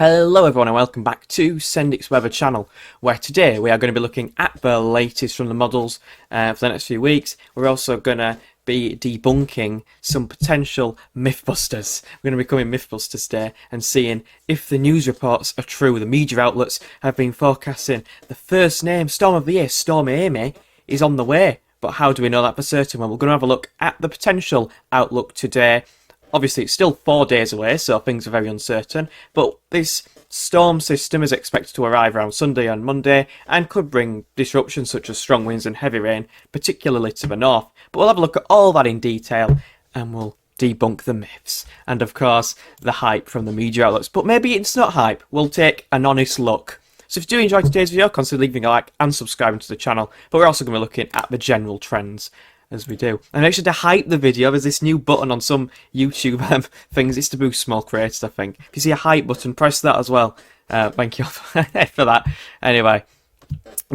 Hello everyone and welcome back to Sendik's Weather channel, where today we are going to be looking at the latest from the models for the next few weeks. We're also going to be debunking some potential mythbusters. We're going to be becoming mythbusters today and seeing if the news reports are true. The media outlets have been forecasting the first name storm of the year, Stormy Amy, is on the way. But how do we know that for certain? Well, we're going to have a look at the potential outlook today. Obviously, it's still 4 days away, so things are very uncertain. But this storm system is expected to arrive around Sunday and Monday and could bring disruptions such as strong winds and heavy rain, particularly to the north. But we'll have a look at all that in detail and we'll debunk the myths and, of course, the hype from the media outlets. But maybe it's not hype. We'll take an honest look. So if you do enjoy today's video, consider leaving a like and subscribing to the channel. But we're also going to be looking at the general trends as we do. And make sure to hype the video. There's this new button on some YouTube things. It's to boost small creators, I think. If you see a hype button, press that as well. Thank you for that. Anyway,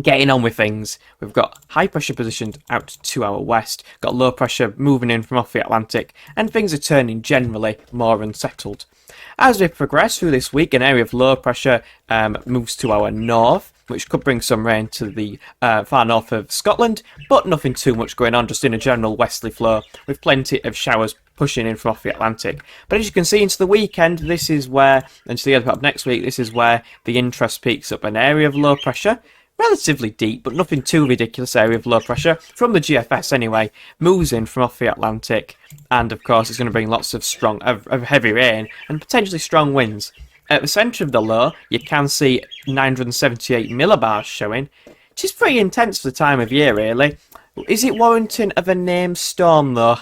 getting on with things. We've got high pressure positioned out to our west. Got low pressure moving in from off the Atlantic. And things are turning generally more unsettled. As we progress through this week, an area of low pressure moves to our north, which could bring some rain to the far north of Scotland, but nothing too much going on, just in a general westerly flow, with plenty of showers pushing in from off the Atlantic. But as you can see into the weekend, this is where, and to the other part of next week, this is where the interest peaks up. An area of low pressure, relatively deep, but nothing too ridiculous area of low pressure, from the GFS anyway, moves in from off the Atlantic, and of course it's going to bring lots of heavy rain and potentially strong winds. At the centre of the low, you can see 978 millibars showing, which is pretty intense for the time of year, really. Is it warranting of a named storm, though?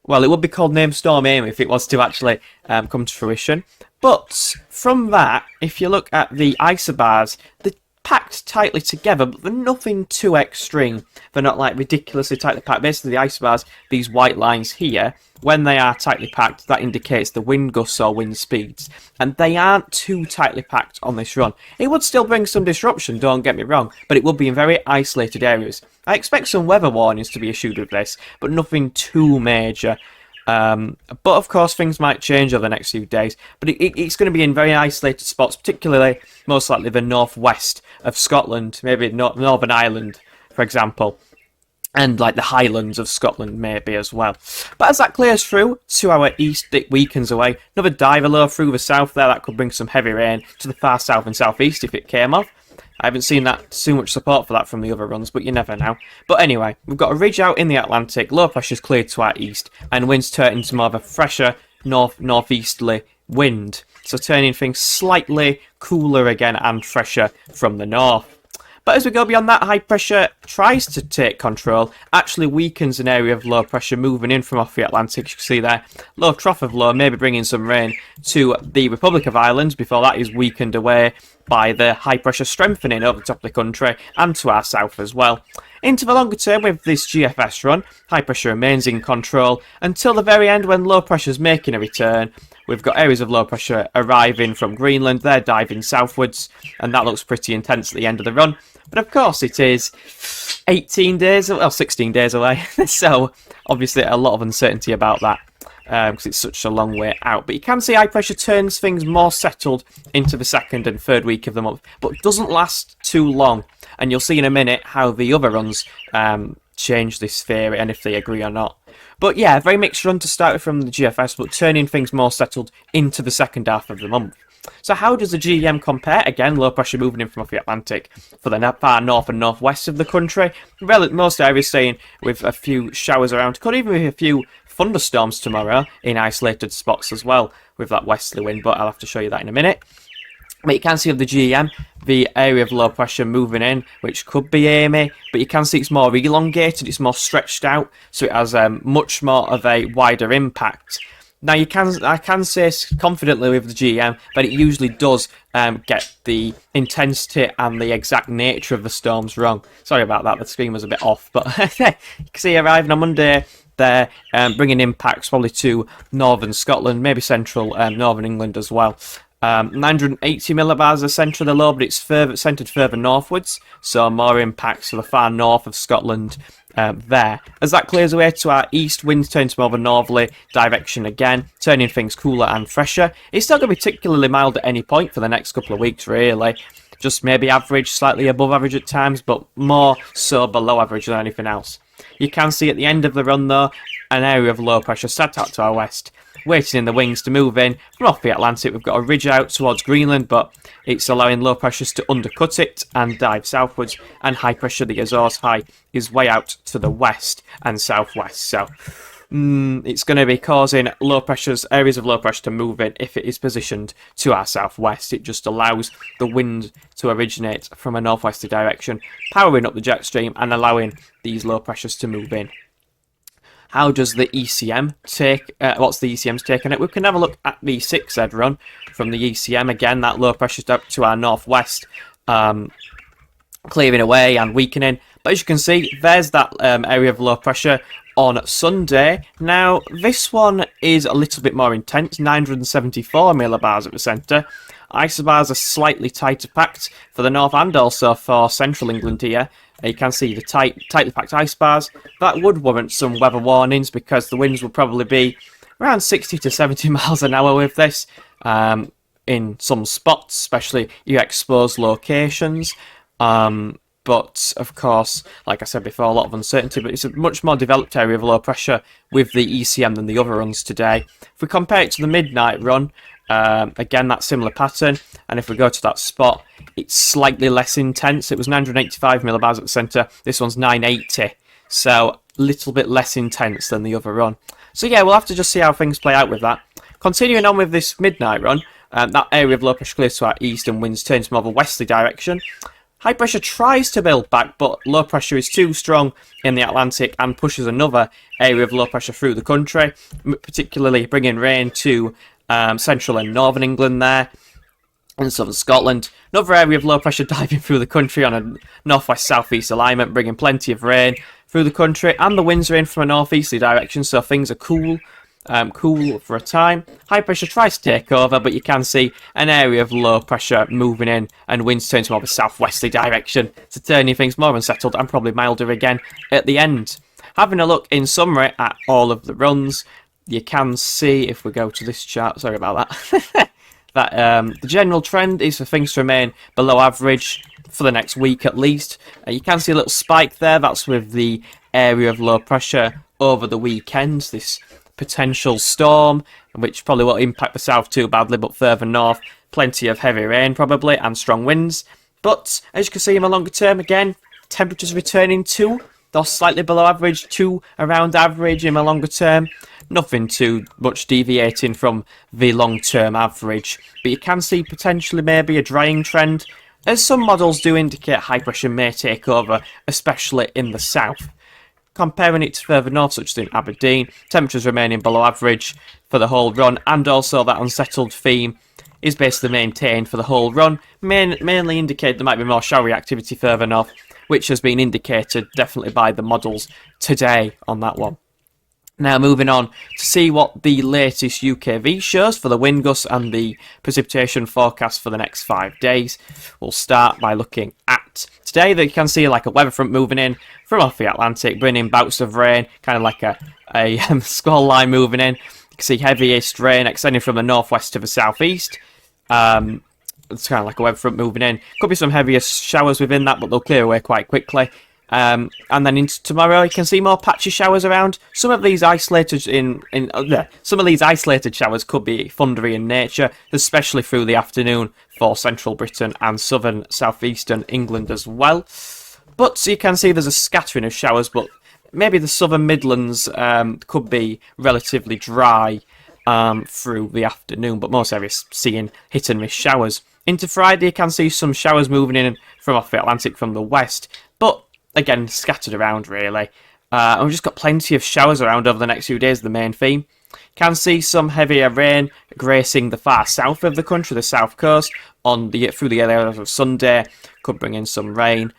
Well, it would be called named Storm Amy if it was to actually come to fruition. But from that, if you look at the isobars, they're packed tightly together, but they're nothing too extreme. They're not like ridiculously tightly packed. Basically, the isobars, these white lines here, when they are tightly packed, that indicates the wind gusts or wind speeds. And they aren't too tightly packed on this run. It would still bring some disruption, don't get me wrong, but it would be in very isolated areas. I expect some weather warnings to be issued with this, but nothing too major. But of course things might change over the next few days, but it's going to be in very isolated spots, particularly most likely the northwest of Scotland, maybe Northern Ireland for example, and like the Highlands of Scotland maybe as well. But as that clears through to our east, it weakens away. Another diver low through the south there, that could bring some heavy rain to the far south and southeast if it came off. I haven't seen that too much support for that from the other runs, but you never know. But anyway, we've got a ridge out in the Atlantic, low pressure's cleared to our east, and winds turn into more of a fresher northeasterly wind. So turning things slightly cooler again and fresher from the north. But as we go beyond that, high pressure tries to take control, actually weakens an area of low pressure moving in from off the Atlantic. You can see there, low trough of low, maybe bringing some rain to the Republic of Ireland before that is weakened away by the high pressure strengthening over the top of the country and to our south as well. Into the longer term with this GFS run, high pressure remains in control until the very end when low pressure is making a return. We've got areas of low pressure arriving from Greenland, they're diving southwards, and that looks pretty intense at the end of the run. But of course it is 16 days away, so obviously a lot of uncertainty about that because it's such a long way out. But you can see high pressure turns things more settled into the second and third week of the month, but doesn't last too long. And you'll see in a minute how the other runs change this theory and if they agree or not. But yeah, a very mixed run to start with from the GFS, but turning things more settled into the second half of the month. So how does the GEM compare? Again, low pressure moving in from off the Atlantic for the far north and northwest of the country. Most areas staying with a few showers around. Could even be a few thunderstorms tomorrow in isolated spots as well with that westerly wind, but I'll have to show you that in a minute. But you can see of the GEM, the area of low pressure moving in, which could be Amy, but you can see it's more elongated, it's more stretched out, so it has much more of a wider impact. Now I can say confidently with the GEM that it usually does get the intensity and the exact nature of the storms wrong. Sorry about that, the screen was a bit off, but you can see arriving on Monday, they're bringing impacts probably to northern Scotland, maybe central northern England as well. 980 millibars the centre of the low, but it's centred further northwards, so more impacts to the far north of Scotland there. As that clears away to our east, winds turn to more of a northerly direction again, turning things cooler and fresher. It's still going to be particularly mild at any point for the next couple of weeks, really. Just maybe average, slightly above average at times, but more so below average than anything else. You can see at the end of the run, though, an area of low pressure set out to our west, waiting in the wings to move in. From off the Atlantic, we've got a ridge out towards Greenland, but it's allowing low pressures to undercut it and dive southwards, and high pressure, the Azores High, is way out to the west and southwest. So it's going to be causing areas of low pressure to move in if it is positioned to our southwest. It just allows the wind to originate from a northwesterly direction, powering up the jet stream and allowing these low pressures to move in. How does the ECM take? What's the ECM's take on it? We can have a look at the 6Z run from the ECM. Again, that low pressure up to our northwest, clearing away and weakening. But as you can see, there's that area of low pressure on Sunday. Now, this one is a little bit more intense, 974 millibars at the centre. Isobars are slightly tighter packed for the north and also for central England here. You can see the tightly packed isobars. That would warrant some weather warnings because the winds will probably be around 60 to 70 miles an hour with this in some spots, especially your exposed locations. But, of course, like I said before, a lot of uncertainty, but it's a much more developed area of low pressure with the ECM than the other runs today. If we compare it to the midnight run, again, that similar pattern, and if we go to that spot, it's slightly less intense. It was 985 millibars at the centre, this one's 980, so a little bit less intense than the other run. So yeah, we'll have to just see how things play out with that. Continuing on with this midnight run, that area of low pressure clears to our east and winds turn to more of a westerly direction. High pressure tries to build back, but low pressure is too strong in the Atlantic and pushes another area of low pressure through the country, particularly bringing rain to central and northern England there, and southern Scotland. Another area of low pressure diving through the country on a northwest-southeast alignment, bringing plenty of rain through the country, and the winds are in from a northeasterly direction, so things are cool for a time. High pressure tries to take over, but you can see an area of low pressure moving in, and winds turn to more of a southwesterly direction, so turning things more unsettled and probably milder again at the end. Having a look in summary at all of the runs, you can see, if we go to this chart, sorry about that, that the general trend is for things to remain below average for the next week at least. You can see a little spike there, that's with the area of low pressure over the weekend, this potential storm, which probably won't impact the south too badly, but further north, plenty of heavy rain probably and strong winds. But as you can see in the longer term, again, temperatures returning to those slightly below average to around average in the longer term. Nothing too much deviating from the long-term average, but you can see potentially maybe a drying trend, as some models do indicate high pressure may take over, especially in the south. Comparing it to further north, such as in Aberdeen, temperatures remaining below average for the whole run, and also that unsettled theme is basically maintained for the whole run, mainly indicate there might be more showery activity further north, which has been indicated definitely by the models today on that one. Now moving on to see what the latest UKV shows for the wind gusts and the precipitation forecast for the next 5 days. We'll start by looking at today. That you can see like a weather front moving in from off the Atlantic, bringing bouts of rain, kind of like a squall line moving in. You can see heaviest rain extending from the northwest to the southeast. It's kind of like a weather front moving in. Could be some heavier showers within that, but they'll clear away quite quickly. And then into tomorrow, you can see more patchy showers around. Some of these isolated showers could be thundery in nature, especially through the afternoon for central Britain and southern southeastern England as well. But so you can see there's a scattering of showers, but maybe the southern Midlands could be relatively dry through the afternoon, but most areas seeing hit and miss showers. Into Friday, you can see some showers moving in from off the Atlantic from the west, but again, scattered around really. And we've just got plenty of showers around over the next few days, the main theme. Can see some heavier rain gracing the far south of the country, the south coast, through the areas of Sunday. Could bring in some rain.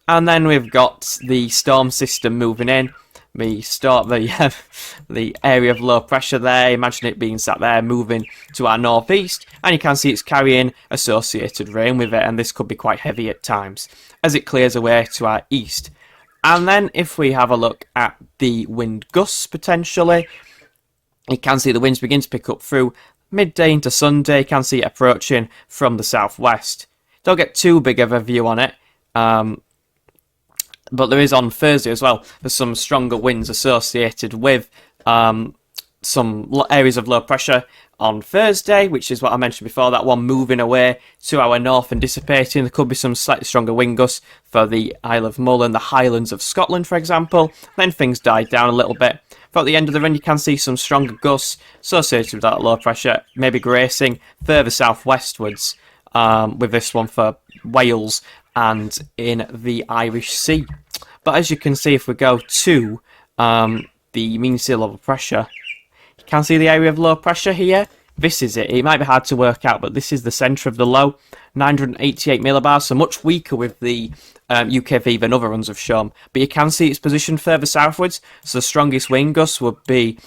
And then we've got the storm system moving in. me start the area of low pressure there. Imagine it being sat there, moving to our northeast, and you can see it's carrying associated rain with it, and this could be quite heavy at times as it clears away to our east. And then if we have a look at the wind gusts potentially, you can see the winds begin to pick up through midday into Sunday. You can see it approaching from the southwest. Don't get too big of a view on it. But there is on Thursday as well, there's some stronger winds associated with some areas of low pressure on Thursday, which is what I mentioned before, that one moving away to our north and dissipating. There could be some slightly stronger wind gusts for the Isle of Mull and the Highlands of Scotland, for example. Then things died down a little bit. But at the end of the run, you can see some stronger gusts associated with that low pressure, maybe gracing further southwestwards with this one for Wales and in the Irish Sea. But as you can see, if we go to the mean sea level pressure, you can see the area of low pressure here. This is it. It might be hard to work out, but this is the centre of the low, 988 millibars, so much weaker with the UKV than other runs have shown. But you can see it's positioned further southwards, so the strongest wind gusts would be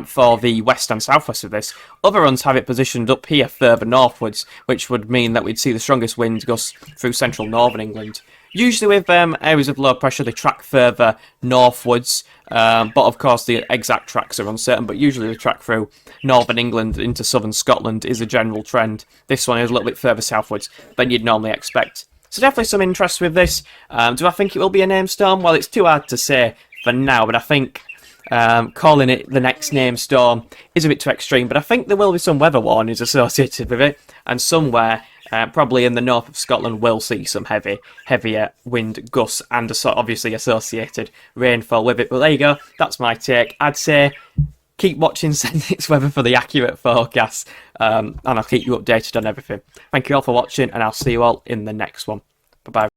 for the west and southwest of this. Other runs have it positioned up here further northwards, which would mean that we'd see the strongest wind gusts through central northern England. Usually with areas of low pressure, they track further northwards, but of course the exact tracks are uncertain, but usually they track through northern England into southern Scotland is a general trend. This one is a little bit further southwards than you'd normally expect. So definitely some interest with this. Do I think it will be a name storm? Well, it's too hard to say for now, but I think calling it the next name storm is a bit too extreme, but I think there will be some weather warnings associated with it, and somewhere probably in the north of Scotland we'll see some heavier wind gusts and obviously associated rainfall with it. But there you go, that's my take. I'd say keep watching Sendix Weather for the accurate forecast, and I'll keep you updated on everything. Thank you all for watching, and I'll see you all in the next one. Bye bye.